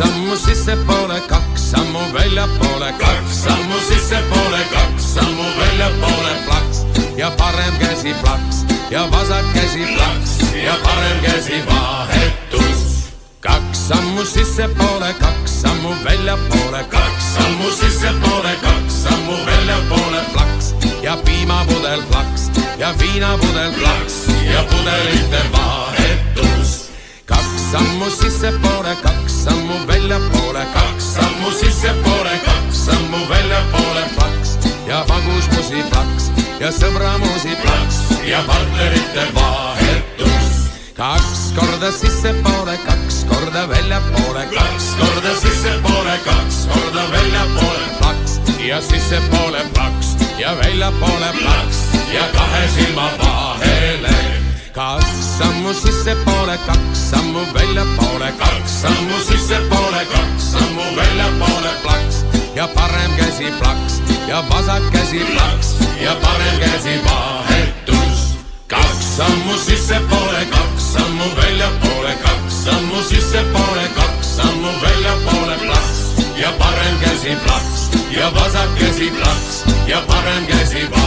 sammu sissepoole, 2 sammu väljapoole, 2 sammu sissepoole, 2 sammu väljapoole, plaks ja parem käsi plaks ja vasak käsi plaks ja parem käsi vahetus. 2 sammu sissepoole, 2 sammu väljapoole, 2 sammu sissepoole, 2 sammu väljapoole, plaks ja piimapudel plaks ja viinapudel plaks ja pudelite vahetus. 2 sammu sissepoole, 2 sammu väljapoole, 2 sammu sissepoole, 2 sammu väljapoole, plaks ja magusmusi plaks ja sõbramusi plaks ja partnerite vahetus. 2 korda sissepoole, 2 korda väljapoole, 2 korda sissepoole, 2 korda väljapoole, plaks ja sissepoole plaks ja väljapoole plaks ja 2 silma vahele. 2 sammu sissepoole, 2 sammu väljapoole, 2 sammu sissepoole, 2 sammu väljapoole, plaks ja parem käsi plaks ja vasak käsi plaks ja parem käsi vahetus. 2 sammu sissepoole, 2 sammu väljapoole, 2 sammu sissepoole, 2 sammu väljapoole, plaks ja parem käsi plaks ja vasak käsi plaks ja parem käsi vahetus.